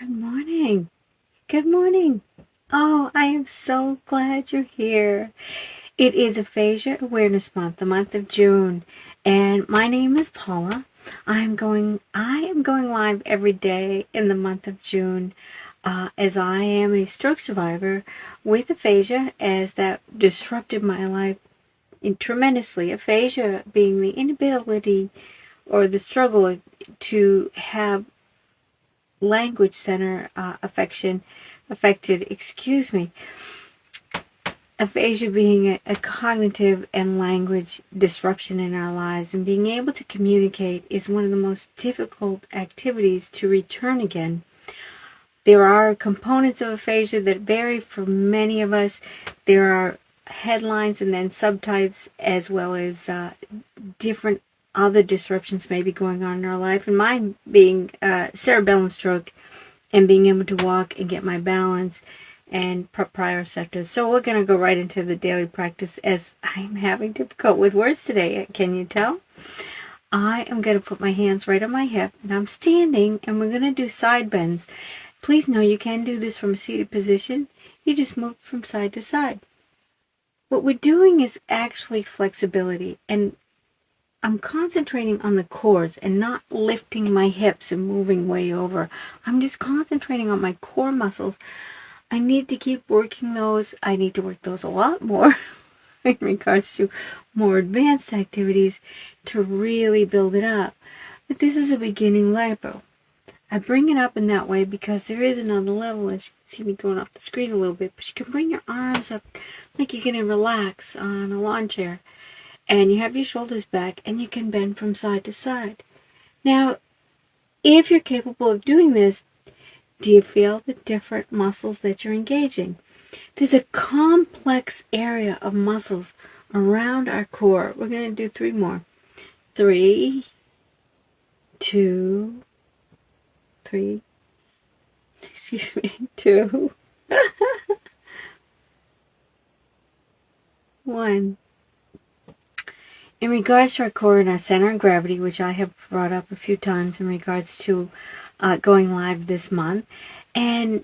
Good morning. Good morning. Oh, I am so glad you're here. It is Aphasia Awareness Month, the month of June, and my name is Paula. I am going live every day in the month of June, as I am a stroke survivor with aphasia, as that disrupted my life tremendously. Aphasia being the inability or the struggle to have language center affected, aphasia being a cognitive and language disruption in our lives, and being able to communicate is one of the most difficult activities to return again. There are components of aphasia that vary for many of us. There are headlines and then subtypes, as well as different other disruptions may be going on in our life, and mine being cerebellum stroke and being able to walk and get my balance and proprioceptors. So we're going to go right into the daily practice, as I'm having difficult with words today. Can you tell? I am going to put my hands right on my hip, and I'm standing, and we're going to do side bends. Please know you can do this from a seated position. You just move from side to side. What we're doing is actually flexibility, and I'm concentrating on the cores and not lifting my hips and moving way over. I'm just concentrating on my core muscles. I need to keep working those. I need to work those a lot more in regards to more advanced activities to really build it up. But this is a beginning level. I bring it up in that way because there is another level, as you can see me going off the screen a little bit, but you can bring your arms up like you're going to relax on a lawn chair. And you have your shoulders back, and you can bend from side to side. Now, if you're capable of doing this, do you feel the different muscles that you're engaging? There's a complex area of muscles around our core. We're going to do 3 more. 3, 2, 3, 2, 1. In regards to our core and our center of gravity, which I have brought up a few times in regards to going live this month, and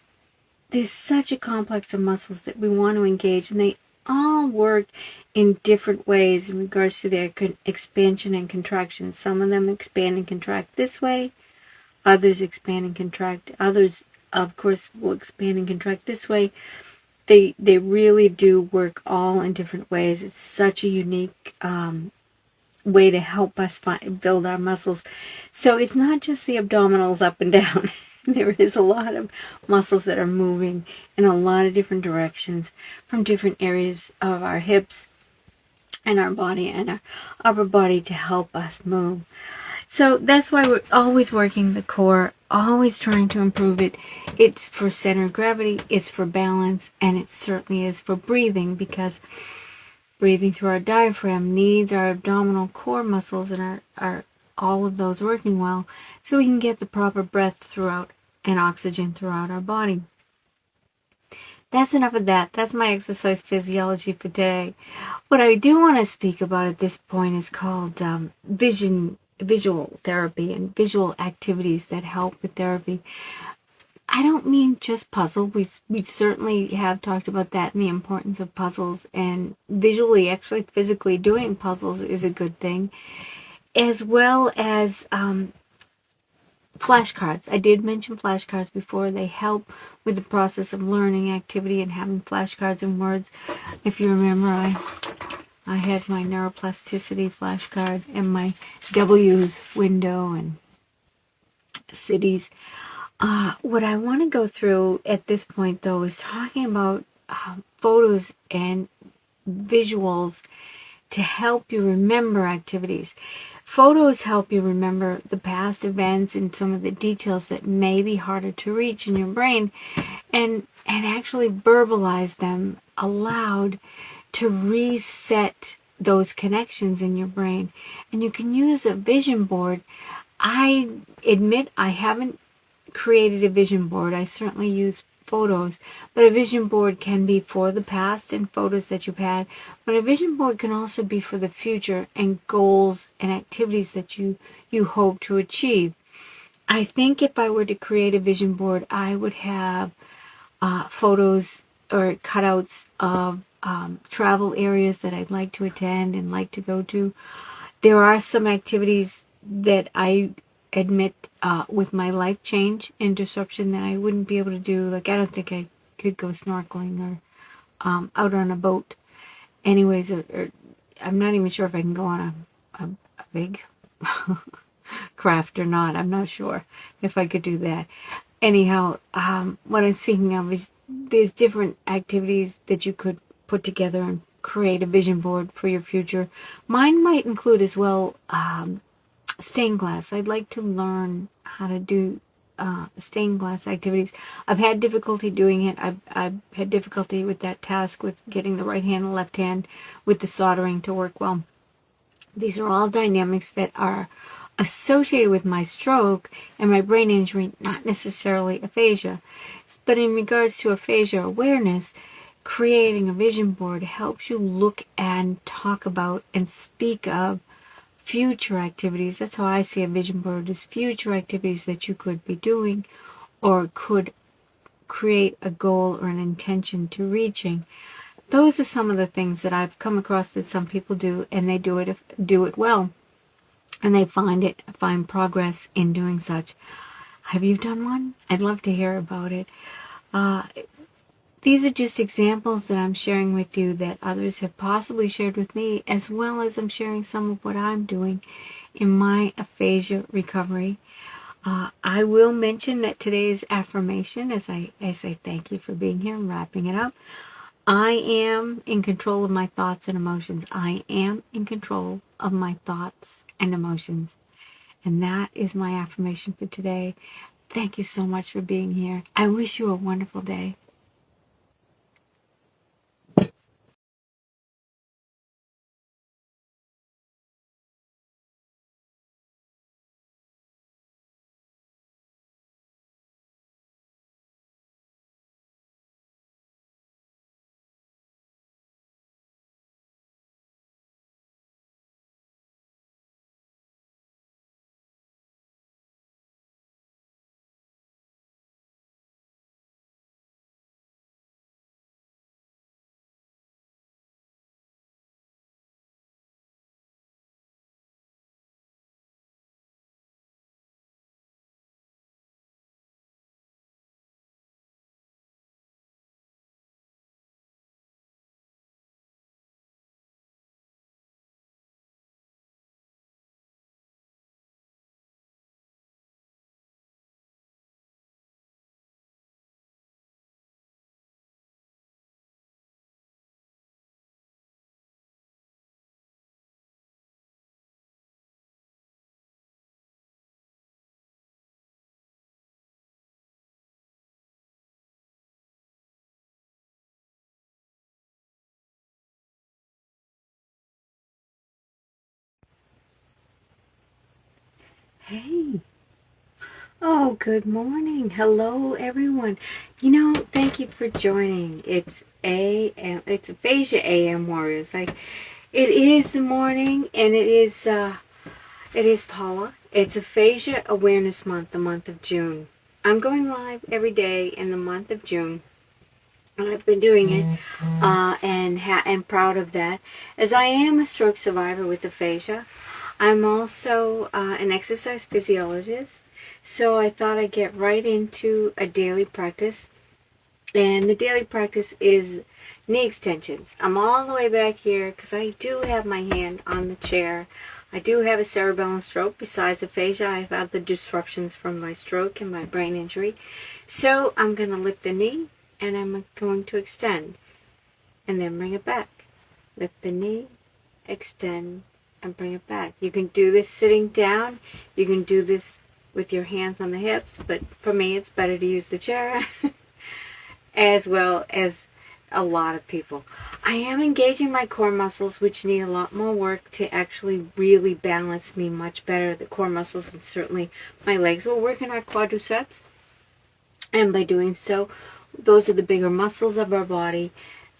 there's such a complex of muscles that we want to engage, and they all work in different ways in regards to their expansion and contraction. Some of them expand and contract this way, others expand and contract, others of course will expand and contract this way. They really do work all in different ways. It's such a unique way to help us build our muscles. So it's not just the abdominals up and down. There is a lot of muscles that are moving in a lot of different directions from different areas of our hips and our body and our upper body to help us move. So that's why we're always working the core, always trying to improve it. It's for center of gravity, it's for balance, and it certainly is for breathing, because breathing through our diaphragm needs our abdominal core muscles and our all of those working well, so we can get the proper breath throughout and oxygen throughout our body. That's enough of that. That's my exercise physiology for today. What I do want to speak about at this point is called visual therapy and visual activities that help with therapy. I don't mean just puzzle. We certainly have talked about that and the importance of puzzles, and visually, actually physically doing puzzles is a good thing, as well as flashcards. I did mention flashcards before. They help with the process of learning activity and having flashcards and words. If you remember, I had my neuroplasticity flashcard and my W's window and cities. What I want to go through at this point, though, is talking about photos and visuals to help you remember activities. Photos help you remember the past events and some of the details that may be harder to reach in your brain, and actually verbalize them aloud to reset those connections in your brain. And you can use a vision board. I admit I haven't created a vision board. I certainly use photos, but a vision board can be for the past and photos that you've had, but a vision board can also be for the future and goals and activities that you hope to achieve. I think if I were to create a vision board, I would have photos or cutouts of travel areas that I'd like to attend and like to go to. There are some activities that I admit with my life change and disruption that I wouldn't be able to do. Like, I don't think I could go snorkeling or out on a boat. Anyways, or I'm not even sure if I can go on a big craft or not. I'm not sure if I could do that. Anyhow, what I'm speaking of is there's different activities that you could put together and create a vision board for your future. Mine might include as well stained glass. I'd like to learn how to do stained glass activities. I've had difficulty doing it. I've had difficulty with that task, with getting the right hand and left hand with the soldering to work well. These are all dynamics that are associated with my stroke and my brain injury, not necessarily aphasia. But in regards to aphasia awareness, creating a vision board helps you look and talk about and speak of future activities. That's how I see a vision board, as future activities that you could be doing or could create a goal or an intention to reaching. Those are some of the things that I've come across that some people do, and they do it well, and they find progress in doing such. Have you done one? I'd love to hear about it. These are just examples that I'm sharing with you that others have possibly shared with me, as well as I'm sharing some of what I'm doing in my aphasia recovery. I will mention that today's affirmation, as I thank you for being here and wrapping it up. I am in control of my thoughts and emotions. I am in control of my thoughts and emotions. And that is my affirmation for today. Thank you so much for being here. I wish you a wonderful day. Hey. Oh, good morning. Hello, everyone. Thank you for joining. It's Aphasia AM Warriors. It is the morning, and it is Paula. It's Aphasia Awareness Month, the month of June. I'm going live every day in the month of June. I've been doing it, and proud of that, as I am a stroke survivor with aphasia. I'm also an exercise physiologist, so I thought I'd get right into a daily practice, and the daily practice is knee extensions. I'm all the way back here because I do have my hand on the chair. I do have a cerebellum stroke. Besides aphasia, I've had the disruptions from my stroke and my brain injury. So I'm going to lift the knee, and I'm going to extend, and then bring it back. Lift the knee, extend, and bring it back. You can do this sitting down. You can do this with your hands on the hips, but for me it's better to use the chair, as well as a lot of people. I am engaging my core muscles, which need a lot more work to actually really balance me much better. The core muscles, and certainly my legs. We're working our quadriceps, and by doing so, those are the bigger muscles of our body.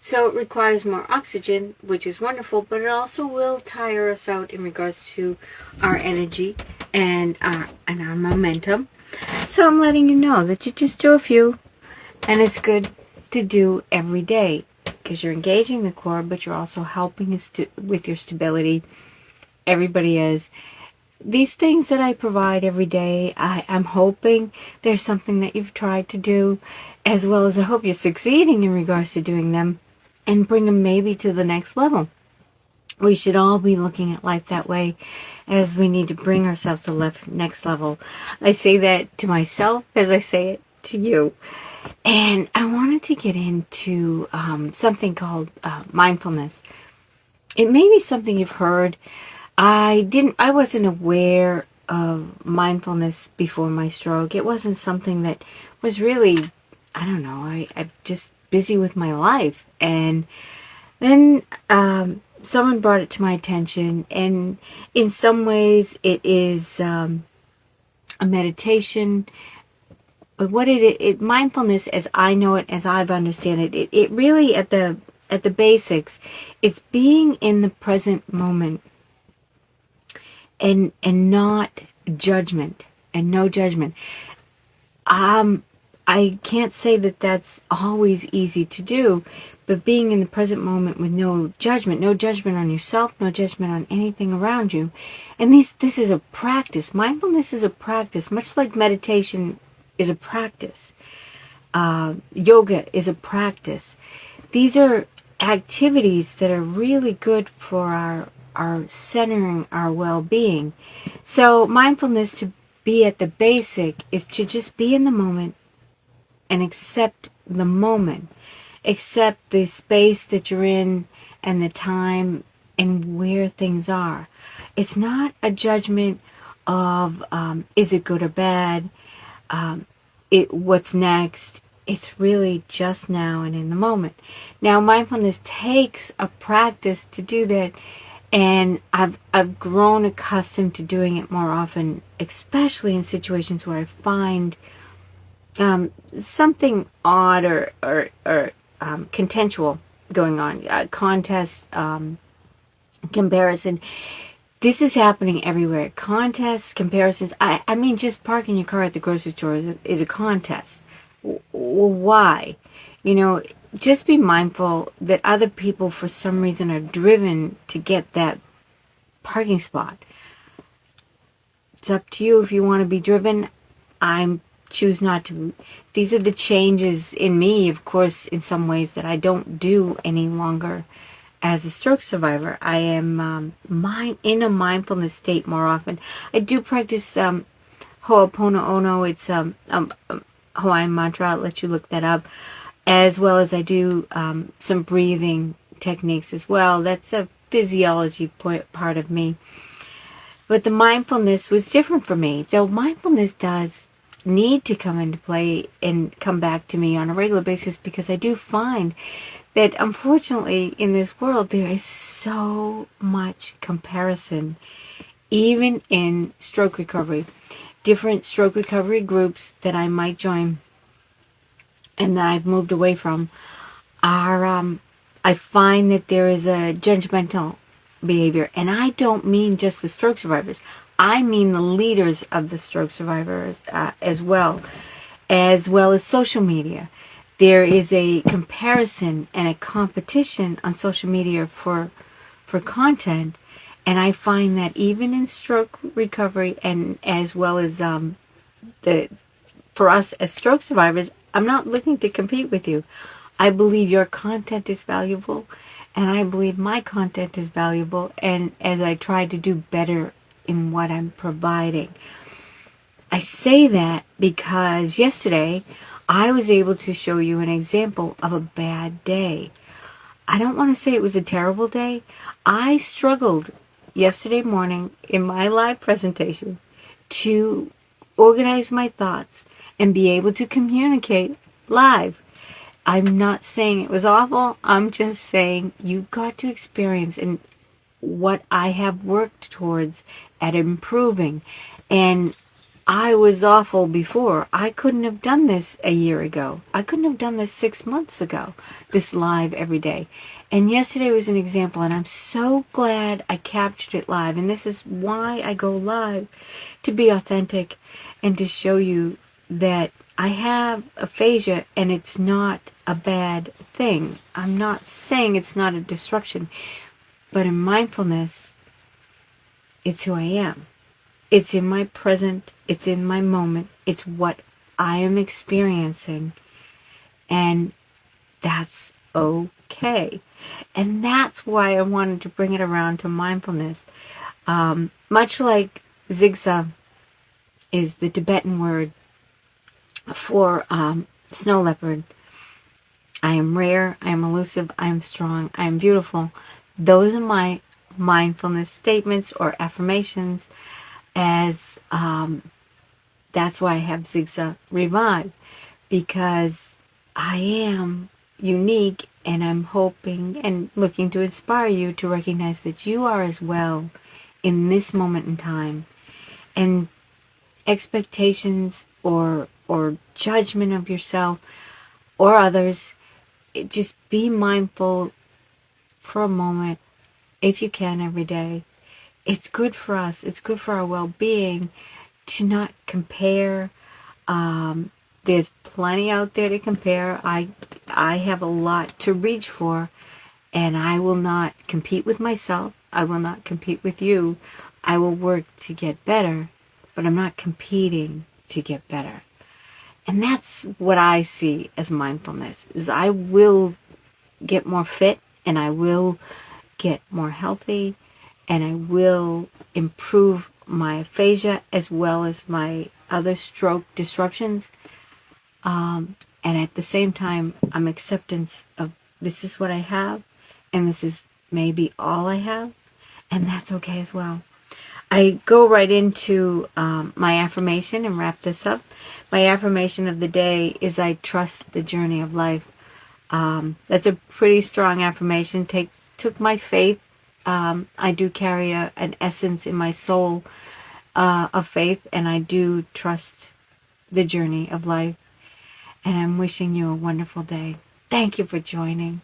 So it requires more oxygen, which is wonderful, but it also will tire us out in regards to our energy and our momentum. So I'm letting you know that you just do a few, and it's good to do every day because you're engaging the core, but you're also helping with your stability. Everybody is. These things that I provide every day, I'm hoping there's something that you've tried to do, as well as I hope you're succeeding in regards to doing them and bring them maybe to the next level. We should all be looking at life that way, as we need to bring ourselves to the next level. I say that to myself as I say it to you. And I wanted to get into something called mindfulness. It may be something you've heard. I wasn't aware of mindfulness before my stroke. It wasn't something that was really, I don't know, I'm just busy with my life. And then someone brought it to my attention, and in some ways it is a meditation. But what mindfulness, as I know it, as I've understand it, it really at the basics, it's being in the present moment, and not judgment, and no judgment. I can't say that that's always easy to do, but being in the present moment with no judgment on yourself, no judgment on anything around you. And this is a practice. Mindfulness is a practice, much like meditation is a practice. Yoga is a practice. These are activities that are really good for our centering our well-being. So mindfulness, to be at the basic, is to just be in the moment and accept the moment. Accept the space that you're in and the time and where things are. It's not a judgment of is it good or bad, what's next. It's really just now and in the moment. Now, mindfulness takes a practice to do that, and I've grown accustomed to doing it more often, especially in situations where I find something odd or contentual going on, contest, comparison. This is happening everywhere. Contests, comparisons. I mean, just parking your car at the grocery store is a contest. Well, why? Just be mindful that other people, for some reason, are driven to get that parking spot. It's up to you if you want to be driven. I choose not to. These are the changes in me, of course, in some ways that I don't do any longer as a stroke survivor. I am in a mindfulness state more often. I do practice Ho'oponopono. It's Hawaiian mantra. I'll let you look that up. As well as I do some breathing techniques as well. That's a physiology part of me. But the mindfulness was different for me. Though mindfulness does need to come into play and come back to me on a regular basis, because I do find that unfortunately in this world there is so much comparison, even in stroke recovery. Different stroke recovery groups that I might join and that I've moved away from are, I find that there is a judgmental behavior. And I don't mean just the stroke survivors. I mean the leaders of the stroke survivors as well as social media. There is a comparison and a competition on social media for content, and I find that even in stroke recovery and as well as for us as stroke survivors, I'm not looking to compete with you. I believe your content is valuable, and I believe my content is valuable, and as I try to do better in what I'm providing. I say that because yesterday I was able to show you an example of a bad day. I don't want to say it was a terrible day. I struggled yesterday morning in my live presentation to organize my thoughts and be able to communicate live. I'm not saying it was awful. I'm just saying you got to experience and what I have worked towards at improving. And I was awful before. I couldn't have done this a year ago. I couldn't have done this 6 months ago, this live every day. And yesterday was an example, and I'm so glad I captured it live. And this is why I go live, to be authentic and to show you that I have aphasia and it's not a bad thing. I'm not saying it's not a disruption, but in mindfulness, it's who I am. It's in my present, it's in my moment, it's what I am experiencing, and that's okay. And that's why I wanted to bring it around to mindfulness. Much like Zigsa is the Tibetan word for snow leopard. I am rare, I am elusive, I am strong, I am beautiful. Those are my mindfulness statements or affirmations, as that's why I have Zigsa Revive, because I am unique, and I'm hoping and looking to inspire you to recognize that you are as well in this moment in time. And expectations or judgment of yourself or others, just be mindful for a moment, if you can, every day. It's good for us. It's good for our well-being to not compare. There's plenty out there to compare. I have a lot to reach for, and I will not compete with myself. I will not compete with you. I will work to get better, but I'm not competing to get better. And that's what I see as mindfulness, is I will get more fit, and I will get more healthy, and I will improve my aphasia as well as my other stroke disruptions. And at the same time, I'm acceptance of this is what I have, and this is maybe all I have, and that's okay as well. I go right into my affirmation and wrap this up. My affirmation of the day is I trust the journey of life. That's a pretty strong affirmation. Took my faith. I do carry an essence in my soul of faith, and I do trust the journey of life. And I'm wishing you a wonderful day. Thank you for joining.